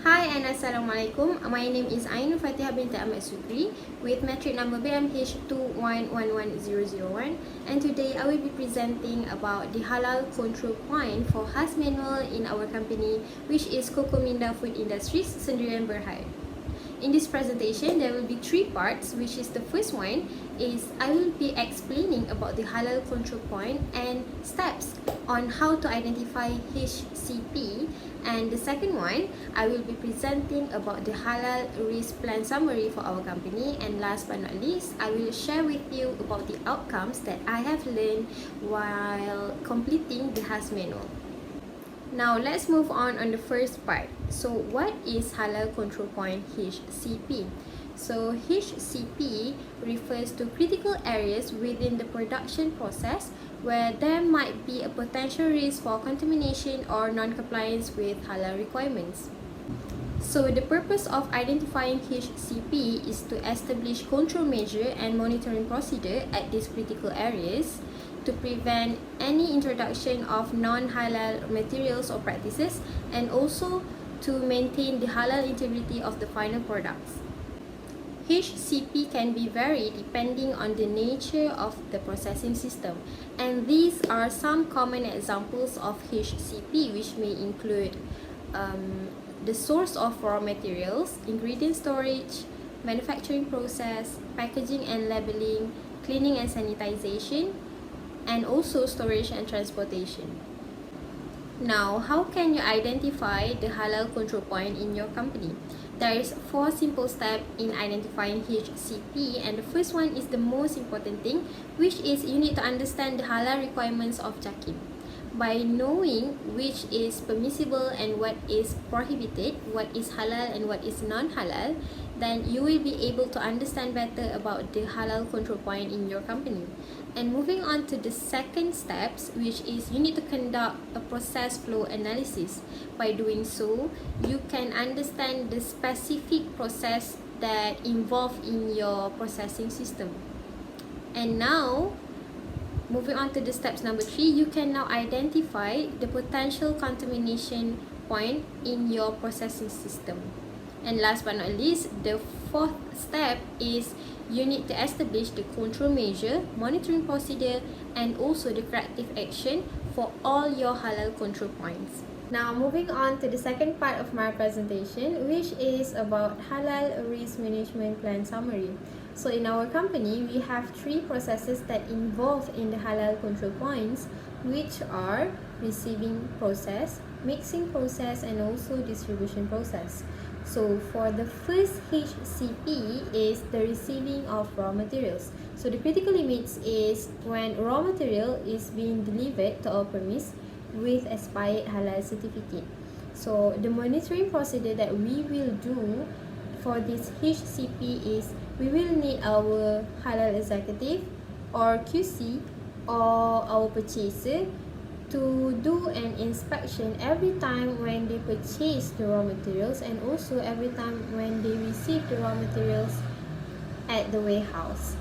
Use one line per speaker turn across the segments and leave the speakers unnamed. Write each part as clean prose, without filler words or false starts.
Hi and Assalamualaikum. My name is Nurfatihah Binti Ahmad Sukri with metric number BMH2111001, and today I will be presenting about the halal control point for khas manual in our company, which is Kokominda Food Industries Sendirian Berhad. In this presentation, there will be three parts, which is the first one is I will be explaining about the halal control point and steps on how to identify HCP, and the second one I will be presenting about the halal risk plan summary for our company, and last but not least I will share with you about the outcomes that I have learned while completing the khas manual. Now let's move on the first part. So what is halal control point HCP? So HCP refers to critical areas within the production process where there might be a potential risk for contamination or non-compliance with halal requirements. So the purpose of identifying HCP is to establish control measure and monitoring procedure at these critical areas to prevent any introduction of non-halal materials or practices, and also to maintain the halal integrity of the final products. HCP can be varied depending on the nature of the processing system, and these are some common examples of HCP, which may include the source of raw materials, ingredient storage, manufacturing process, packaging and labeling, cleaning and sanitization, and also storage and transportation. Now, how can you identify the halal control point in your company? There is 4 simple steps in identifying HCP, and the first one is the most important thing, which is you need to understand the halal requirements of JAKIM. By knowing which is permissible and what is prohibited, what is halal and what is non-halal, then you will be able to understand better about the halal control point in your company. And moving on to the second steps, which is you need to conduct a process flow analysis. By doing so, you can understand the specific process that involved in your processing system. And now, moving on to the steps number 3, you can now identify the potential contamination point in your processing system. And last but not least, the fourth step is you need to establish the control measure, monitoring procedure, and also the corrective action for all your halal control points. Now moving on to the second part of my presentation, which is about halal risk management plan summary. So in our company, we have 3 processes that involve in the halal control points, which are receiving process, mixing process, and also distribution process. So for the first HCP is the receiving of raw materials. So the critical limits is when raw material is being delivered to our premise with expired halal certificate. So the monitoring procedure that we will do for this HCP is we will need our halal executive or QC or our purchaser to do an inspection every time when they purchase the raw materials, and also every time when they receive the raw materials at the warehouse.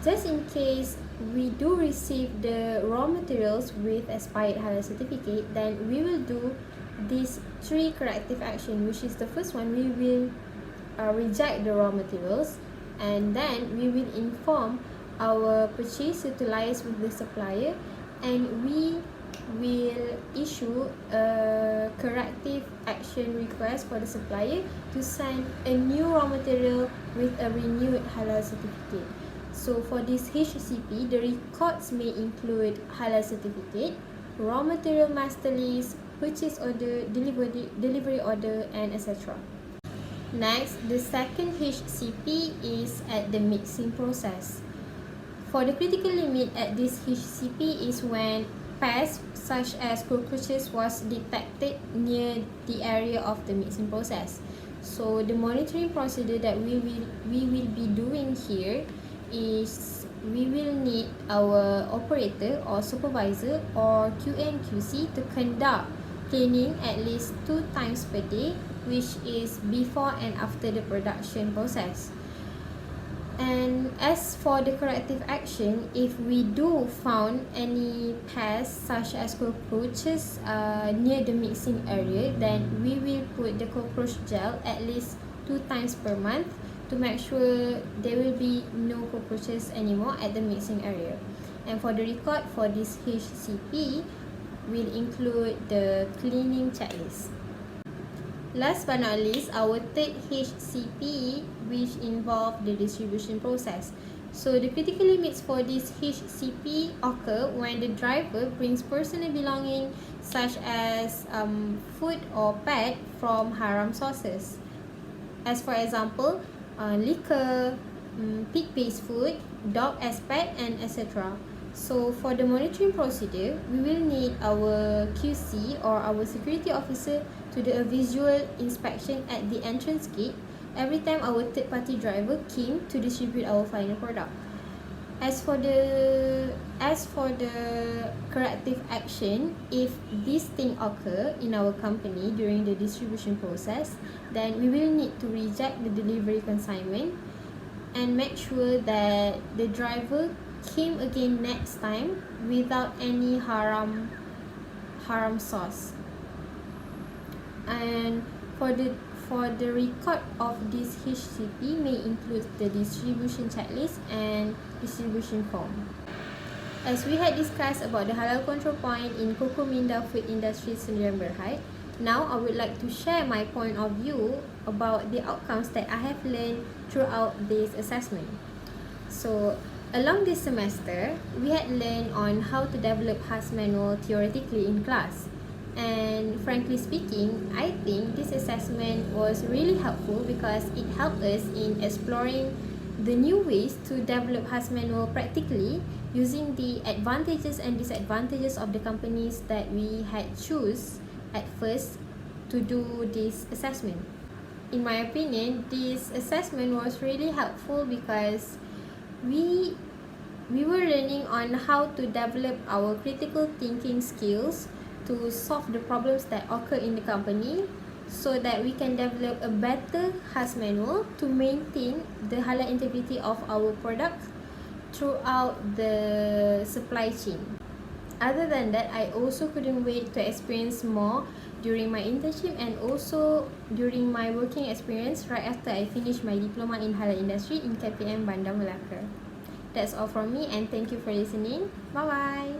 Just in case we do receive the raw materials with expired halal certificate, then we will do these 3 corrective action, which is the first one, we will reject the raw materials, and then we will inform our purchaser to liaise with the supplier, and we will issue a corrective action request for the supplier to send a new raw material with a renewed halal certificate. So for this HCP, the records may include halal certificate, raw material master list, purchase order, delivery order, and etc. Next, the second HCP is at the mixing process. For the critical limit at this HCP is when pests such as cockroaches was detected near the area of the mixing process. So the monitoring procedure that we will be doing here is we will need our operator or supervisor or QA and QC to conduct cleaning at least 2 times per day, which is before and after the production process. And as for the corrective action, if we do found any pests such as cockroaches near the mixing area, then we will put the cockroach gel at least 2 times per month to make sure there will be no cockroaches anymore at the mixing area. And for the record for this HCP, will include the cleaning checklist. Last but not least, our third HCP, which involve the distribution process. So the critical limits for this HCP occur when the driver brings personal belongings such as food or pet from haram sources. As for example, liquor, pig-based food, dog as pet, and etc. So for the monitoring procedure, we will need our QC or our security officer to do a visual inspection at the entrance gate every time our third-party driver came to distribute our final product. As for the corrective action, if this thing occur in our company during the distribution process, then we will need to reject the delivery consignment and make sure that the driver came again next time without any haram sauce. And for the record of this HCP may include the distribution checklist and distribution form. As we had discussed about the halal control point in Koko Minda food industry Sendirian Berhad, now I would like to share my point of view about the outcomes that I have learned throughout this assessment. So along this semester, we had learned on how to develop HAS manual theoretically in class. And frankly speaking, I think this assessment was really helpful because it helped us in exploring the new ways to develop HAS manual practically using the advantages and disadvantages of the companies that we had choose at first to do this assessment. In my opinion, this assessment was really helpful because we were learning on how to develop our critical thinking skills to solve the problems that occur in the company so that we can develop a better HAS manual to maintain the halal integrity of our product throughout the supply chain. Other than that, I also couldn't wait to experience more during my internship and also during my working experience right after I finished my diploma in halal industry in KPM Bandar Melaka. That's all from me and thank you for listening. Bye bye.